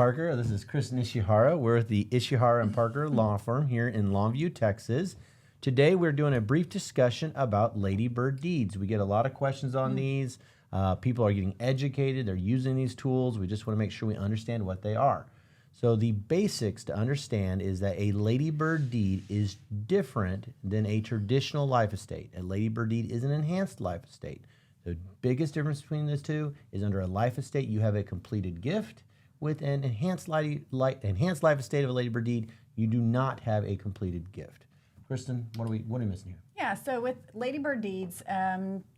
Parker. This is Chris and Ishihara. We're with the Ishihara and Parker Law Firm here in Longview, Texas. Today we're doing a brief discussion about Ladybird Deeds. We get a lot of questions on these. People are getting educated. They're using these tools. We just want to make sure we understand what they are. So the basics to understand is that a Ladybird Deed is different than a traditional life estate. A Ladybird Deed is an enhanced life estate. The biggest difference between those two is under a life estate, you have a completed gift. With an enhanced life estate of a Ladybird Deed, you do not have a completed gift. Kristen, what are we missing here? Yeah, so with Ladybird Deeds,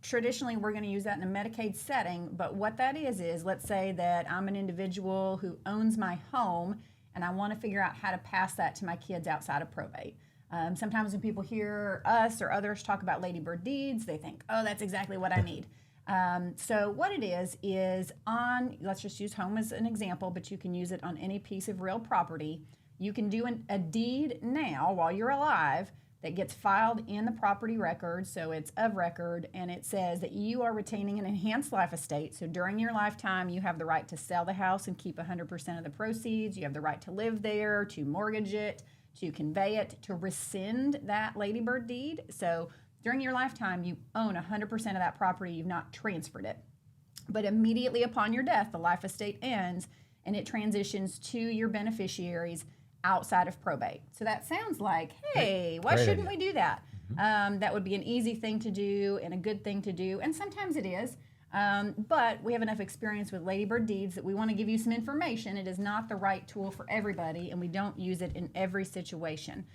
traditionally we're going to use that in a Medicaid setting, but what that is let's say that I'm an individual who owns my home and I want to figure out how to pass that to my kids outside of probate. Sometimes when people hear us or others talk about Ladybird Deeds, they think, oh, that's exactly what I need. So what it is on, let's just use home as an example, but you can use it on any piece of real property. You can do a deed now while you're alive that gets filed in the property record, so it's of record, and it says that you are retaining an enhanced life estate. So during your lifetime, you have the right to sell the house and keep 100% of the proceeds. You have the right to live there, to mortgage it, to convey it, to rescind that Ladybird Deed. So during your lifetime, you own 100% of that property. You've not transferred it. But immediately upon your death, the life estate ends and it transitions to your beneficiaries outside of probate. So that sounds like, hey, why shouldn't we do that? That would be an easy thing to do and a good thing to do. And sometimes it is. But we have enough experience with Ladybird Deeds that we want to give you some information. It is not the right tool for everybody, and we don't use it in every situation.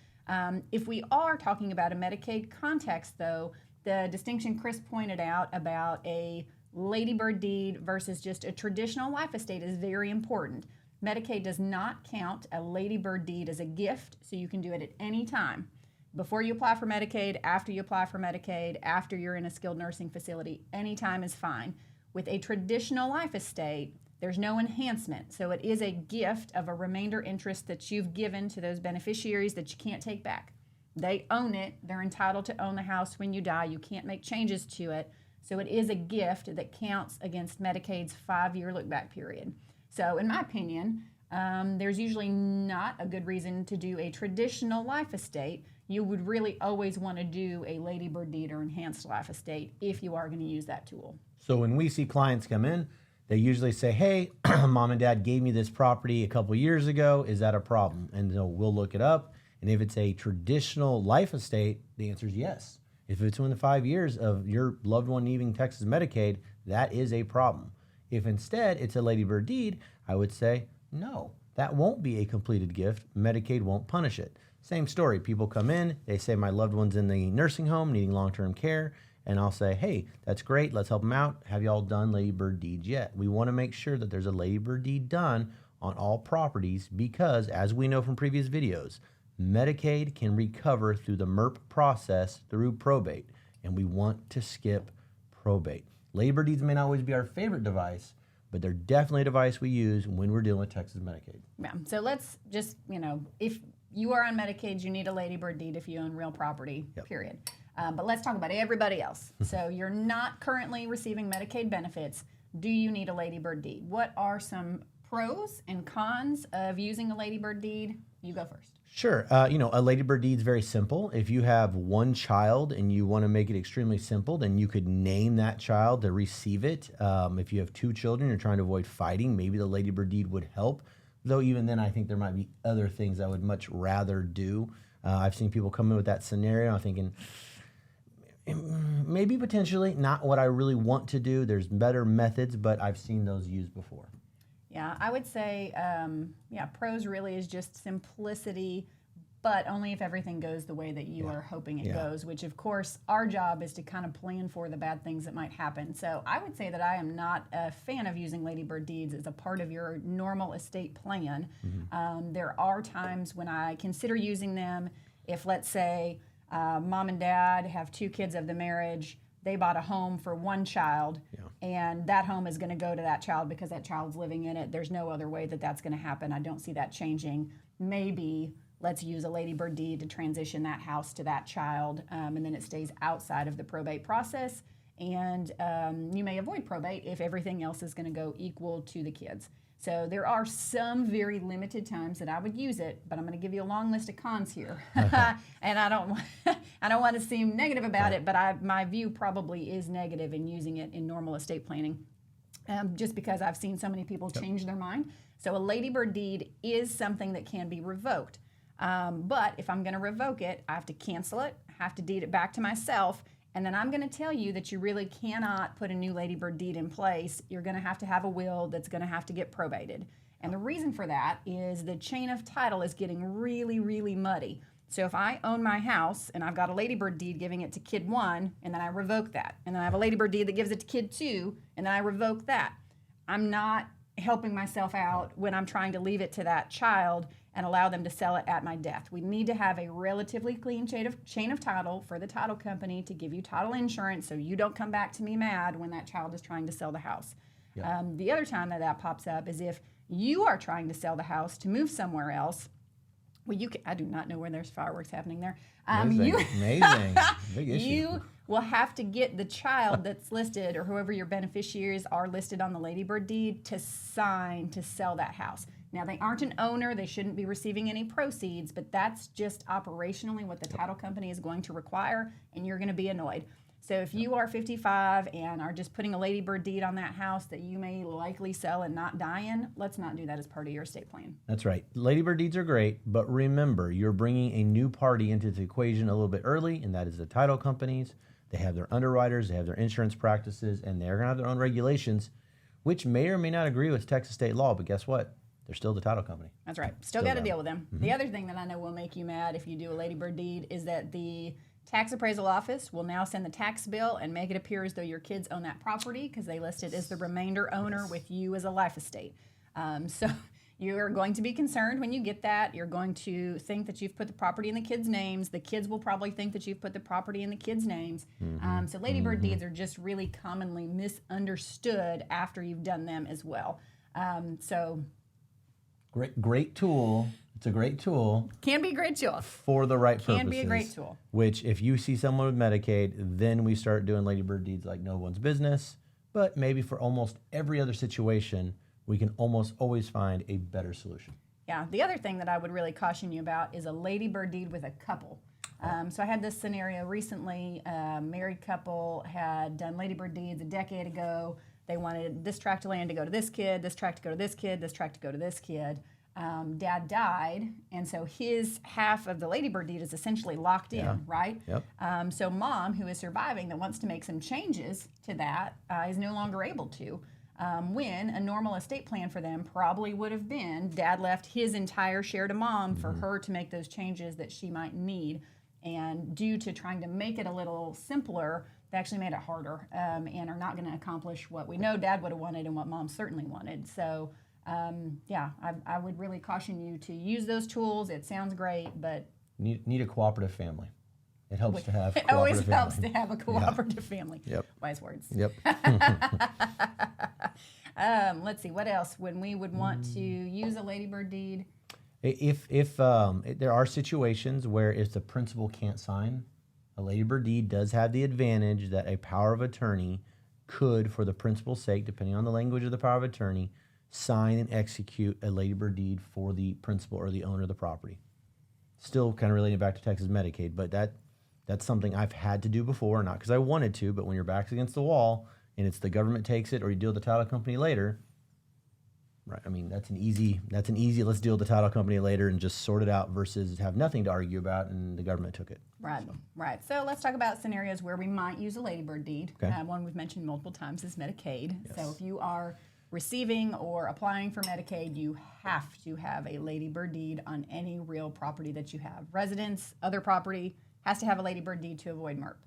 If we are talking about a Medicaid context, though, the distinction Chris pointed out about a Ladybird Deed versus just a traditional life estate is very important. Medicaid does not count a Ladybird Deed as a gift, so you can do it at any time. Before you apply for Medicaid, after you apply for Medicaid, after you're in a skilled nursing facility, any time is fine. With a traditional life estate, there's no enhancement, so it is a gift of a remainder interest that you've given to those beneficiaries that you can't take back. They own it. They're entitled to own the house when you die. You can't make changes to it, so it is a gift that counts against Medicaid's 5-year look-back period. So in my opinion, there's usually not a good reason to do a traditional life estate. You would really always want to do a Ladybird Deed or enhanced life estate if you are going to use that tool. So when we see clients come in, they usually say, hey, mom and dad gave me this property a couple years ago. Is that a problem? And so we'll look it up. And if it's a traditional life estate, the answer is yes. If it's within the 5 years of your loved one needing Texas Medicaid, that is a problem. If instead it's a Ladybird Deed, I would say, no, that won't be a completed gift. Medicaid won't punish it. Same story. People come in, they say my loved one's in the nursing home needing long-term care, and I'll say, hey, that's great. Let's help them out. Have you all done Ladybird Deeds yet? We want to make sure that there's a Ladybird Deed done on all properties because, as we know from previous videos, Medicaid can recover through the MERP process through probate, and we want to skip probate. Ladybird Deeds may not always be our favorite device, but they're definitely a device we use when we're dealing with Texas Medicaid. Yeah, so let's just, if you are on Medicaid, you need a Ladybird Deed if you own real property, period. But let's talk about everybody else. So you're not currently receiving Medicaid benefits. Do you need a Ladybird Deed? What are some pros and cons of using a Ladybird Deed? You go first. Sure. A Ladybird Deed is very simple. If you have one child and you want to make it extremely simple, then you could name that child to receive it. If you have 2 children, you're trying to avoid fighting, maybe the Ladybird Deed would help. Though even then, I think there might be other things I would much rather do. I've seen people come in with that scenario. I'm thinking, maybe potentially not what I really want to do. There's better methods, but I've seen those used before. Yeah, I would say, pros really is just simplicity, but only if everything goes the way that you are hoping it goes, which of course our job is to kind of plan for the bad things that might happen. So I would say that I am not a fan of using Ladybird Deeds as a part of your normal estate plan. There are times when I consider using them if, let's say, mom and dad have 2 kids of the marriage. They bought a home for 1 child, and that home is going to go to that child because that child's living in it. There's no other way that that's going to happen. I don't see that changing. Maybe let's use a Ladybird Deed to transition that house to that child, and then it stays outside of the probate process. And you may avoid probate if everything else is going to go equal to the kids. So there are some very limited times that I would use it, but I'm going to give you a long list of cons here. And I don't want to seem negative about it, but my view probably is negative in using it in normal estate planning, just because I've seen so many people change their mind. So a Ladybird deed is something that can be revoked. But if I'm going to revoke it, I have to cancel it, I have to deed it back to myself, and then I'm going to tell you that you really cannot put a new Ladybird deed in place. You're going to have a will that's going to have to get probated. And the reason for that is the chain of title is getting really, really muddy. So if I own my house and I've got a Ladybird deed giving it to kid 1, and then I revoke that, and then I have a Ladybird deed that gives it to kid 2, and then I revoke that, I'm not helping myself out when I'm trying to leave it to that child and allow them to sell it at my death. We need to have a relatively clean chain of title for the title company to give you title insurance so you don't come back to me mad when that child is trying to sell the house. The other time that pops up is if you are trying to sell the house to move somewhere else. Well, I do not know where there's fireworks happening there. Amazing. Big issue. You will have to get the child that's listed or whoever your beneficiaries are listed on the Ladybird deed to sign to sell that house. Now, they aren't an owner. They shouldn't be receiving any proceeds, but that's just operationally what the title company is going to require, and you're going to be annoyed. So if you are 55 and are just putting a Ladybird deed on that house that you may likely sell and not die in, let's not do that as part of your estate plan. That's right. Ladybird deeds are great, but remember, you're bringing a new party into the equation a little bit early, and that is the title companies. They have their underwriters, they have their insurance practices, and they're going to have their own regulations, which may or may not agree with Texas state law, but guess what? They're still the title company. That's right. Still got to deal with them. Mm-hmm. The other thing that I know will make you mad if you do a Ladybird deed is that the tax appraisal office will now send the tax bill and make it appear as though your kids own that property because they list it as the remainder owner with you as a life estate. So you're going to be concerned when you get that. You're going to think that you've put the property in the kids' names. The kids will probably think that you've put the property in the kids' names. So Ladybird deeds are just really commonly misunderstood after you've done them as well. Great tool. It's a great tool. Can be a great tool. For the right purposes. Can be a great tool. Which, if you see someone with Medicaid, then we start doing Ladybird deeds like no one's business. But maybe for almost every other situation, we can almost always find a better solution. Yeah. The other thing that I would really caution you about is a Ladybird deed with a couple. So I had this scenario recently. A married couple had done Ladybird deeds a decade ago. They wanted this tract of land to go to this kid, this tract to go to this kid, this tract to go to this kid. Dad died, and so his half of the Ladybird deed is essentially locked in, right? Yep. So Mom, who is surviving, that wants to make some changes to that, is no longer able to. When a normal estate plan for them probably would have been Dad left his entire share to Mom for her to make those changes that she might need. And due to trying to make it a little simpler, they actually made it harder and are not going to accomplish what we know Dad would have wanted and what Mom certainly wanted. So, I would really caution you to use those tools. It sounds great, but... Need a cooperative family. It helps to have a It always cooperative helps family. to have a cooperative family. Yep. Wise words. Yep. Let's see, what else? When we would want to use a Ladybird deed... If there are situations where if the principal can't sign, a Ladybird deed does have the advantage that a power of attorney could, for the principal's sake, depending on the language of the power of attorney, sign and execute a Ladybird deed for the principal or the owner of the property. Still kind of relating back to Texas Medicaid, but that's something I've had to do before, not because I wanted to, but when your back's against the wall and it's the government takes it or you deal with the title company later, right? I mean, that's an easy, let's deal with the title company later and just sort it out versus have nothing to argue about and the government took it. Right. So let's talk about scenarios where we might use a Ladybird deed. Okay. One we've mentioned multiple times is Medicaid. Yes. So if you are receiving or applying for Medicaid, you have to have a Ladybird deed on any real property that you have. Residence, other property, has to have a Ladybird deed to avoid MERP.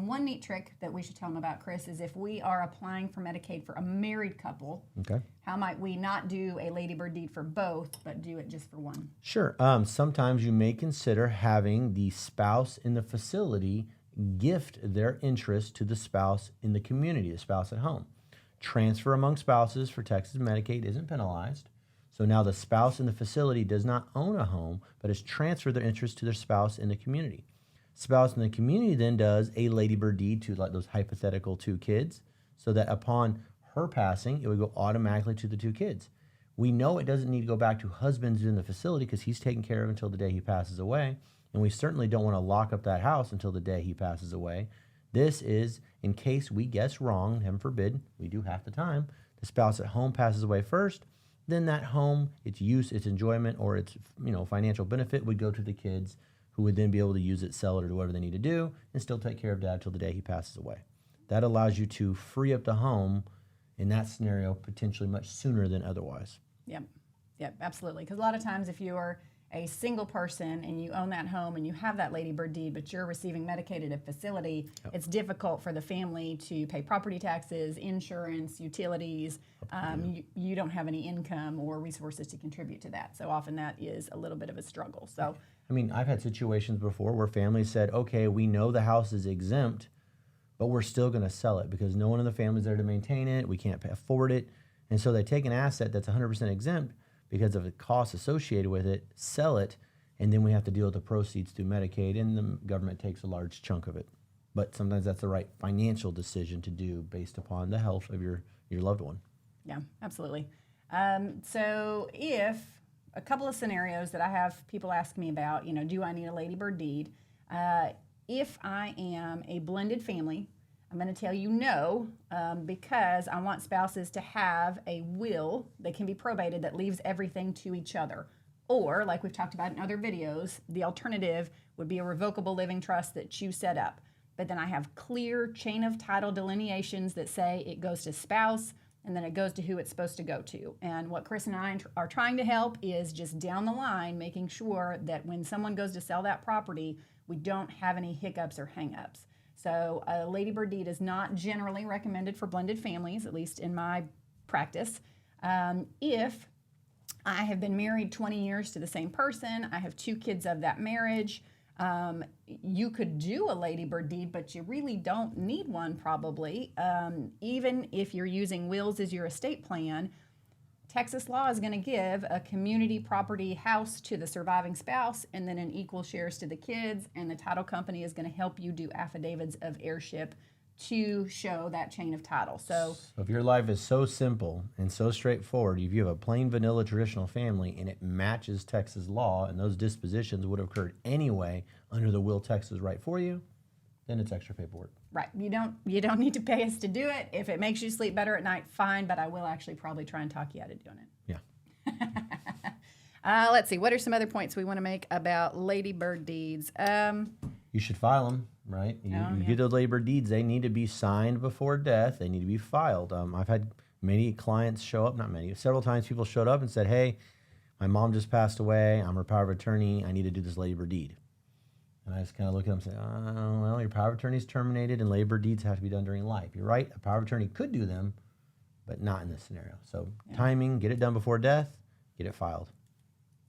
One neat trick that we should tell them about, Chris, is if we are applying for Medicaid for a married couple, Okay. how might we not do a Ladybird deed for both, but do it just for one? Sure. Sometimes you may consider having the spouse in the facility gift their interest to the spouse in the community, the spouse at home. Transfer among spouses for Texas Medicaid isn't penalized. So now the spouse in the facility does not own a home, but has transferred their interest to their spouse in the community. Spouse in the community then does a Ladybird deed to like those hypothetical two kids, so that upon her passing, it would go automatically to the two kids. We know it doesn't need to go back to husband's in the facility because he's taken care of until the day he passes away. And we certainly don't want to lock up that house until the day he passes away. This is in case we guess wrong, heaven forbid, we do half the time, the spouse at home passes away first, then that home, its use, its enjoyment, or its financial benefit would go to the kids, who would then be able to use it, sell it, or do whatever they need to do, and still take care of dad till the day he passes away. That allows you to free up the home in that scenario potentially much sooner than otherwise. Yep, absolutely. Because a lot of times if you're a single person and you own that home and you have that Ladybird deed, but you're receiving Medicaid at a facility, it's difficult for the family to pay property taxes, insurance, utilities. You don't have any income or resources to contribute to that. So often that is a little bit of a struggle. So, I mean, I've had situations before where families said, okay, we know the house is exempt, but we're still going to sell it because no one in the family is there to maintain it. We can't afford it. And so they take an asset that's 100% exempt because of the costs associated with it, sell it, and then we have to deal with the proceeds through Medicaid, and the government takes a large chunk of it. But sometimes that's the right financial decision to do based upon the health of your loved one. Yeah, absolutely. So if a couple of scenarios that I have people ask me about, do I need a Ladybird deed? If I am a blended family, I'm going to tell you no, because I want spouses to have a will that can be probated that leaves everything to each other. Or, like we've talked about in other videos, the alternative would be a revocable living trust that you set up. But then I have clear chain of title delineations that say it goes to spouse and then it goes to who it's supposed to go to. And what Chris and I are trying to help is just down the line, making sure that when someone goes to sell that property, we don't have any hiccups or hang-ups. So a Ladybird deed is not generally recommended for blended families, at least in my practice. If I have been married 20 years to the same person, I have 2 kids of that marriage, you could do a Ladybird deed, but you really don't need one probably. Even if you're using wills as your estate plan, Texas law is going to give a community property house to the surviving spouse and then an equal shares to the kids, and the title company is going to help you do affidavits of heirship to show that chain of title. So if your life is so simple and so straightforward, if you have a plain vanilla traditional family and it matches Texas law and those dispositions would have occurred anyway under the will Texas write for you, then it's extra paperwork. Right. You don't need to pay us to do it. If it makes you sleep better at night, fine, but I will actually probably try and talk you out of doing it. Yeah. Let's see. What are some other points we want to make about Ladybird deeds? You should file them, right? You get those Ladybird deeds. They need to be signed before death. They need to be filed. I've had many clients show up, not many, several times people showed up and said, hey, my mom just passed away. I'm her power of attorney. I need to do this Ladybird deed. And I just kind of look at them and say, oh, well, your power of attorney is terminated and Ladybird deeds have to be done during life. You're right. A power of attorney could do them, but not in this scenario. So timing, get it done before death, get it filed.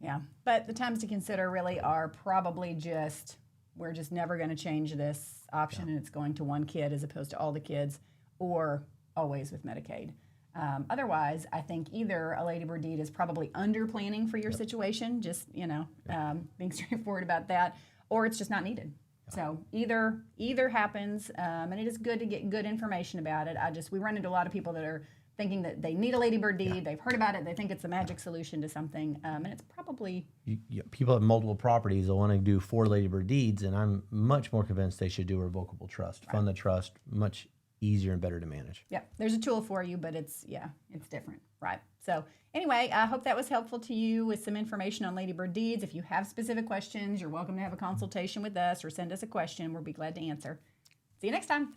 Yeah, but the times to consider really are probably just, we're just never going to change this option and it's going to one kid as opposed to all the kids, or always with Medicaid. Otherwise, I think either a Ladybird deed is probably under planning for your situation, just, being straightforward about that, or it's just not needed. So either happens, and it is good to get good information about it. We run into a lot of people that are thinking that they need a Ladybird deed, they've heard about it, they think it's the magic solution to something, and it's probably... People have multiple properties, they'll want to do 4 Ladybird deeds, and I'm much more convinced they should do a revocable trust. Right. Fund the trust, much easier and better to manage. Yeah, there's a tool for you, but it's different, right? So anyway, I hope that was helpful to you with some information on Ladybird deeds. If you have specific questions, you're welcome to have a consultation with us or send us a question. We'll be glad to answer. See you next time.